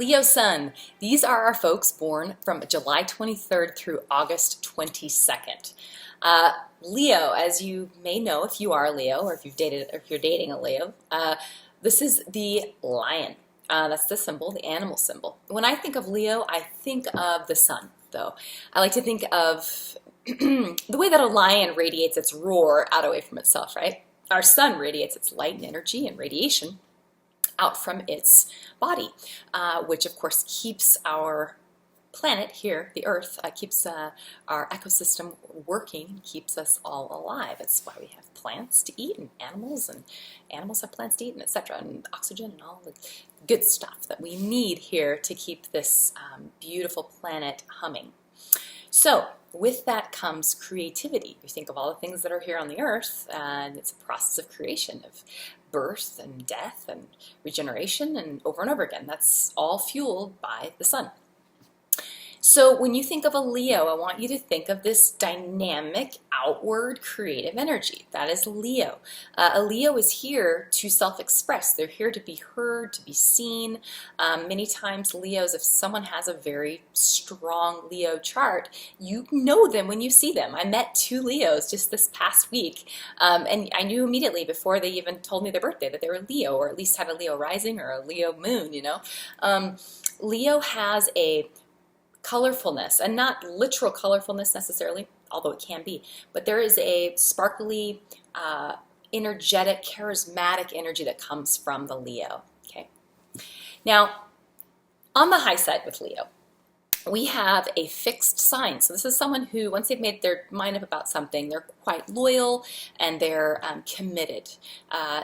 Leo Sun. These are our folks born from July 23rd through August 22nd. Leo, as you may know if you are a Leo or if you're dating a Leo, this is the lion. That's the symbol, the animal symbol. When I think of Leo, I think of the sun, though. I like to think of the way that a lion radiates its roar out away from itself, right? Our sun radiates its light and energy and radiation out from its body, which of course keeps our planet here, the Earth, keeps our ecosystem working, keeps us all alive. It's why we have plants to eat and animals have plants to eat, and etc., and oxygen and all the good stuff that we need here to keep this beautiful planet humming. So with that comes creativity. You think of all the things that are here on the earth, and it's a process of creation, of birth and death and regeneration and over again. That's all fueled by the sun. So when you think of a Leo, I want you to think of this dynamic, outward, creative energy. That is Leo. A Leo is here to self-express. They're here to be heard, to be seen. Many times Leos, if someone has a very strong Leo chart, you know them when you see them. I met two Leos just this past week, and I knew immediately before they even told me their birthday that they were Leo, or at least had a Leo rising or a Leo moon, you know. Leo has a colorfulness, and not literal colorfulness necessarily, although it can be, but there is a sparkly, energetic, charismatic energy that comes from the Leo. Okay. Now, on the high side with Leo, we have a fixed sign. So this is someone who, once they've made their mind up about something, they're quite loyal and they're committed,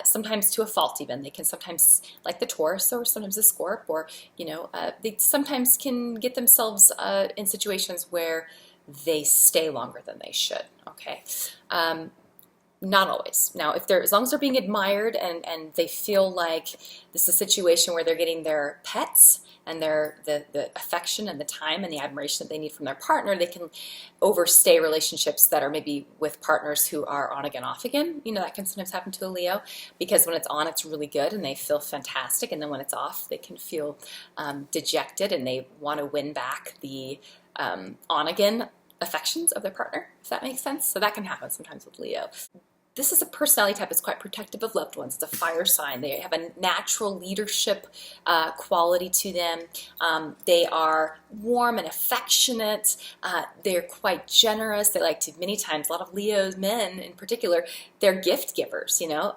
sometimes to a fault even. They can sometimes, like the Taurus or sometimes the Scorp, or, you know, they sometimes can get themselves in situations where they stay longer than they should, okay? Not always. Now, if they're, as long as they're being admired and they feel like this is a situation where they're getting their pets and the affection and the time and the admiration that they need from their partner, they can overstay relationships that are maybe with partners who are on again, off again. You know, that can sometimes happen to a Leo, because when it's on, it's really good and they feel fantastic, and then when it's off, they can feel dejected and they want to win back the on again affections of their partner, if that makes sense. So that can happen sometimes with Leo. This is a personality type that's quite protective of loved ones. It's a fire sign. They have a natural leadership quality to them. They are warm and affectionate. They're quite generous. They like to, many times, a lot of Leo's men in particular, they're gift givers, you know,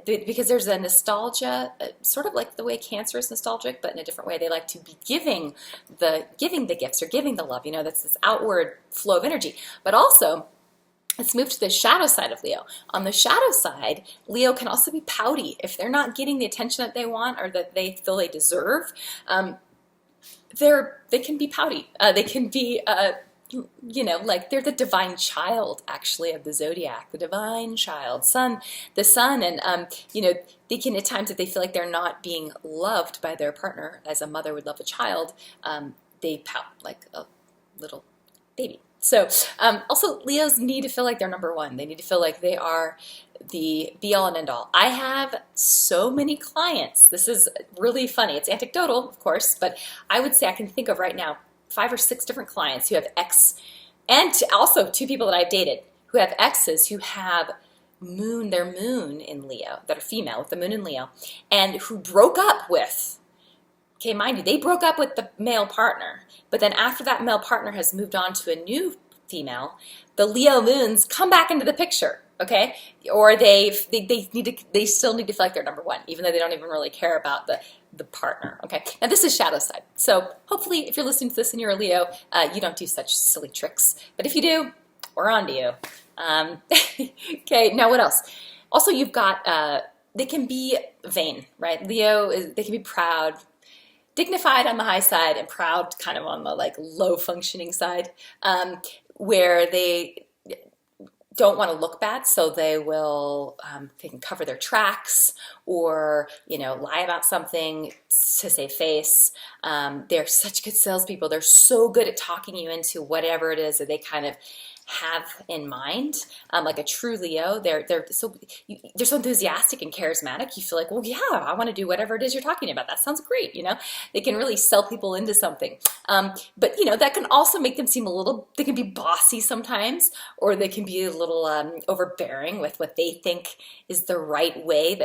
because there's a nostalgia, sort of like the way Cancer is nostalgic, but in a different way. They like to be giving the gifts or giving the love, you know, that's this outward flow of energy. But also, let's move to the shadow side of Leo. On the shadow side, Leo can also be pouty. If they're not getting the attention that they want or that they feel they deserve, they can be pouty. They can be, you know, like they're the divine child, actually, of the Zodiac, the divine child, the sun, and, you know, they can, at times, if they feel like they're not being loved by their partner, as a mother would love a child, they pout like a little baby. So also, Leos need to feel like they're number one. They need to feel like they are the be-all and end-all. I have so many clients. This is really funny. It's anecdotal, of course, but I would say I can think of right now 5 or 6 different clients who have and also 2 people that I've dated who have exes who have their moon in Leo, that are female with the moon in Leo, and who broke up with, okay, mind you, they broke up with the male partner, but then after that male partner has moved on to a new female, the Leo moons come back into the picture, okay? Or they still need to feel like they're number one, even though they don't even really care about the partner, okay? Now this is shadow side. So hopefully if you're listening to this and you're a Leo, you don't do such silly tricks. But if you do, we're on to you. Okay, now what else? Also, you've got, they can be vain, right? They can be proud, dignified on the high side, and proud kind of on the like low functioning side, where they don't want to look bad, so they can cover their tracks, or, you know, lie about something to save face. They're such good salespeople. They're so good at talking you into whatever it is that they kind of have in mind. Like a true Leo, they're so enthusiastic and charismatic. You feel like, well, yeah, I want to do whatever it is you're talking about. That sounds great. They can really sell people into something. But that can also make them seem a little. They can be bossy sometimes, or they can be a little overbearing with what they think is the right way.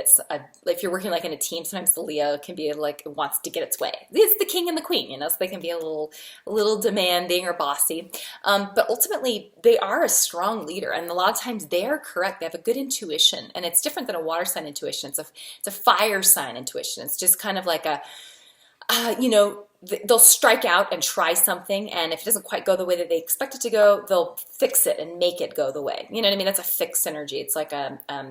If you're working like in a team, sometimes the Leo can be like wants to get its way. It's the king and the queen, so they can be a little demanding or bossy. But ultimately, they are a strong leader, and a lot of times they are correct. They have a good intuition, and it's different than a water sign intuition. It's a fire sign intuition. It's just kind of like they'll strike out and try something, and if it doesn't quite go the way that they expect it to go, they'll fix it and make it go the way. You know what I mean? That's a fixed energy. It's like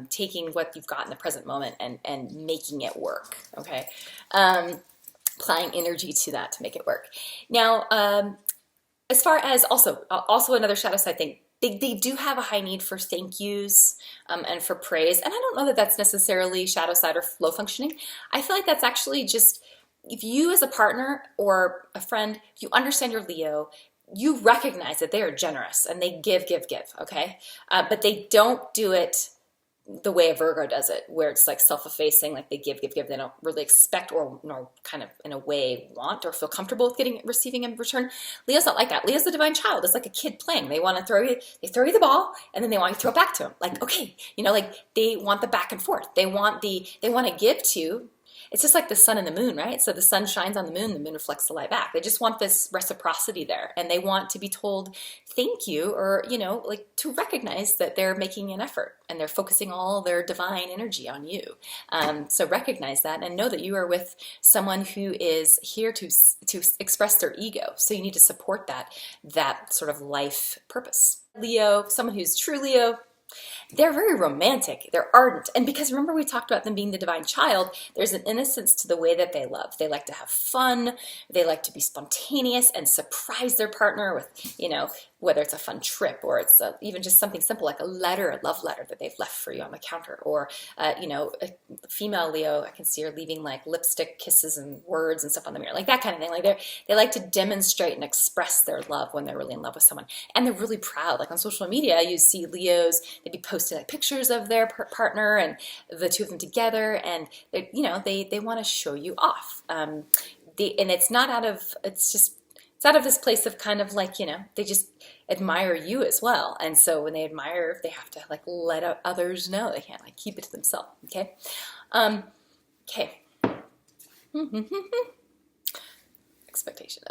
taking what you've got in the present moment and making it work. Okay. Applying energy to that to make it work. Now, as far as also another shadow side thing, they do have a high need for thank yous and for praise. And I don't know that that's necessarily shadow side or low functioning. I feel like that's actually just, if you as a partner or a friend, you understand your Leo, you recognize that they are generous and they give, okay? But they don't do it the way a Virgo does it, where it's like self-effacing, like they give. They don't really expect nor kind of in a way want or feel comfortable with receiving in return. Leo's not like that. Leo's the divine child. It's like a kid playing. They want to throw you the ball, and then they want you to throw it back to them. Like, okay, like they want the back and forth. They want to give to. It's just like the sun and the moon, right? So the sun shines on the moon reflects the light back. They just want this reciprocity there, and they want to be told thank you, or like to recognize that they're making an effort and they're focusing all their divine energy on you. So recognize that and know that you are with someone who is here to express their ego. So you need to support that sort of life purpose. Leo, someone who's true Leo, they're very romantic, they're ardent, and because remember we talked about them being the divine child, there's an innocence to the way that they love. They like to have fun, they like to be spontaneous and surprise their partner with, whether it's a fun trip or it's even just something simple like a love letter that they've left for you on the counter, or a female Leo, I can see her leaving like lipstick kisses and words and stuff on the mirror, like that kind of thing. Like they like to demonstrate and express their love when they're really in love with someone, and they're really proud. Like on social media, you see Leos, they'd be posting like pictures of their partner and the two of them together, and they want to show you off. And it's not out of it's out of this place of kind of like they just admire you as well, and so when they admire, they have to like let others know. They can't like keep it to themselves. Okay. Expectation.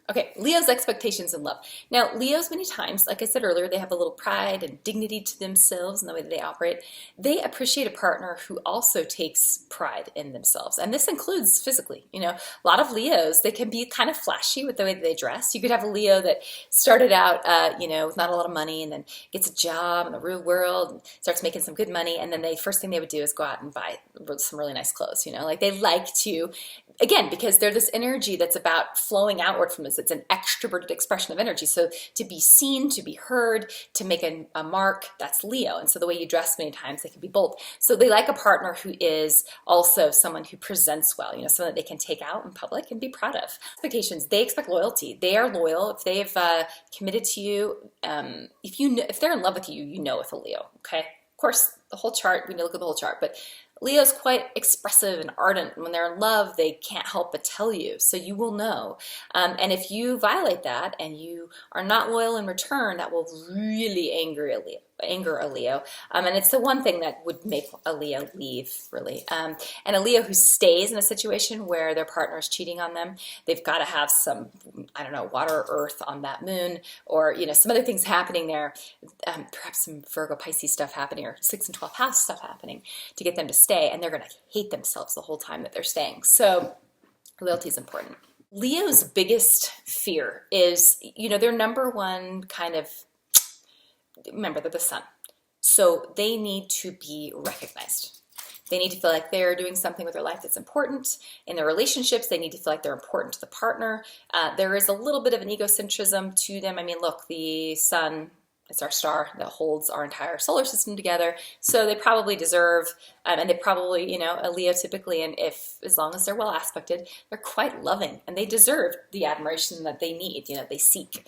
Okay, Leo's expectations in love. Now, Leos many times, like I said earlier, they have a little pride and dignity to themselves in the way that they operate. They appreciate a partner who also takes pride in themselves, and this includes physically. A lot of Leos, they can be kind of flashy with the way that they dress. You could have a Leo that started out, with not a lot of money, and then gets a job in the real world, and starts making some good money, and then the first thing they would do is go out and buy some really nice clothes. Like they like to, again, because they're this energy that's about flowing outward from us. It's an extroverted expression of energy. So to be seen, to be heard, to make a mark, that's Leo. And so the way you dress many times, they can be bold. So they like a partner who is also someone who presents well, someone that they can take out in public and be proud of. Expectations, they expect loyalty. They are loyal. If they've committed to you, if they're in love with you, with a Leo, okay? Of course, the whole chart, we need to look at the whole chart, but Leo's quite expressive and ardent. When they're in love, they can't help but tell you, so you will know. And if you violate that and you are not loyal in return, that will really anger a Leo. And it's the one thing that would make a Leo leave, really. And a Leo who stays in a situation where their partner is cheating on them, they've got to have some, water or earth on that moon, or, some other things happening there, perhaps some Virgo Pisces stuff happening, or 6 and 12 house stuff happening to get them to stay, and they're going to hate themselves the whole time that they're staying. So loyalty is important. Leo's biggest fear is, their number one kind of, remember, they're the sun. So they need to be recognized. They need to feel like they're doing something with their life that's important. In their relationships, they need to feel like they're important to the partner. There is a little bit of an egocentrism to them. I mean, look, the sun It's our star that holds our entire solar system together. So they probably deserve, and they probably, you know, a Leo typically, and if, as long as they're well aspected, they're quite loving and they deserve the admiration that they need, you know, they seek.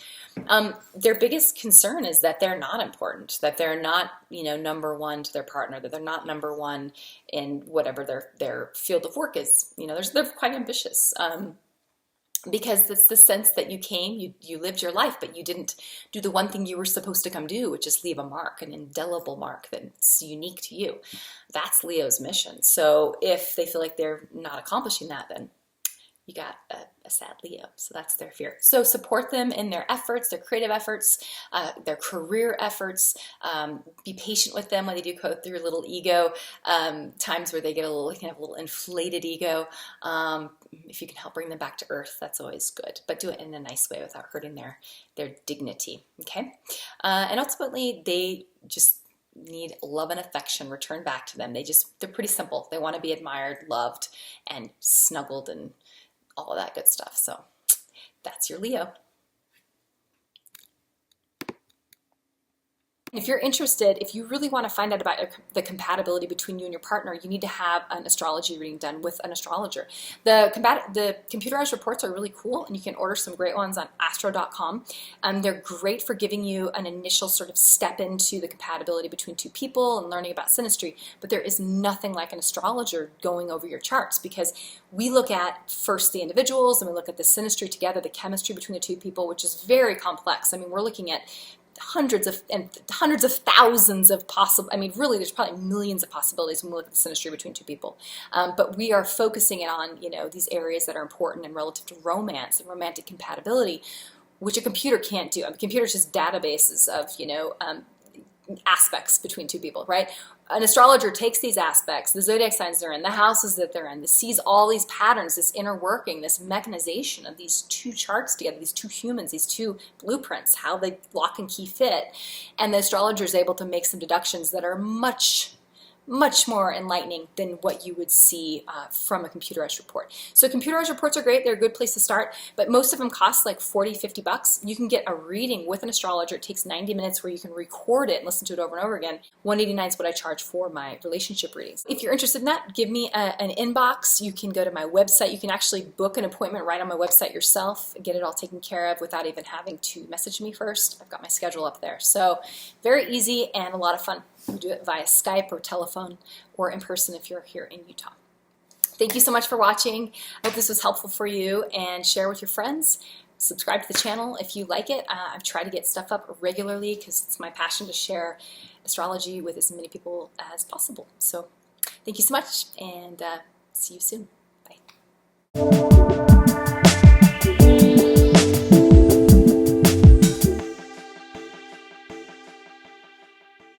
Their biggest concern is that they're not important, that they're not, you know, number one to their partner, that they're not number one in whatever their field of work is. You know, they're quite ambitious. Because it's the sense that you came, you lived your life, but you didn't do the one thing you were supposed to come do, which is leave a mark, an indelible mark that's unique to you. That's Leo's mission. So if they feel like they're not accomplishing that, then you got a sad Leo. So that's their fear. So support them in their efforts, their creative efforts, their career efforts. Be patient with them when they do go through a little ego, times where they get a little, kind of a little inflated ego. If you can help bring them back to earth, that's always good. But do it in a nice way without hurting their dignity, okay? And ultimately, they just need love and affection returned back to them. They're pretty simple. They want to be admired, loved, and snuggled, and all of that good stuff. So that's your Leo. If you're interested, if you really want to find out about the compatibility between you and your partner, you need to have an astrology reading done with an astrologer. The computerized reports are really cool, and you can order some great ones on astro.com. They're great for giving you an initial sort of step into the compatibility between two people and learning about synastry, but there is nothing like an astrologer going over your charts, because we look at first the individuals, and we look at the synastry together, the chemistry between the two people, which is very complex. I mean, we're looking at hundreds of thousands of possible, I mean, really, there's probably millions of possibilities when we look at the synastry between two people. But we are focusing it on, you know, these areas that are important and relative to romance and romantic compatibility, which a computer can't do. A computer is just databases of, you know, aspects between two people, right? An astrologer takes these aspects, the zodiac signs they're in, the houses that they're in, sees all these patterns, this inner working, this mechanization of these two charts together, these two humans, these two blueprints, how they lock and key fit. And the astrologer is able to make some deductions that are much more enlightening than what you would see from a computerized report. So computerized reports are great. They're a good place to start, but most of them cost like 40, 50 bucks. You can get a reading with an astrologer. It takes 90 minutes where you can record it and listen to it over and over again. $189 is what I charge for my relationship readings. If you're interested in that, give me an inbox. You can go to my website. You can actually book an appointment right on my website yourself, get it all taken care of without even having to message me first. I've got my schedule up there. So very easy and a lot of fun. You do it via Skype or telephone or in person if you're here in Utah. Thank you so much for watching. I hope this was helpful for you, and share with your friends. Subscribe to the channel if you like it. I've tried to get stuff up regularly because it's my passion to share astrology with as many people as possible. So thank you so much, and see you soon. Bye.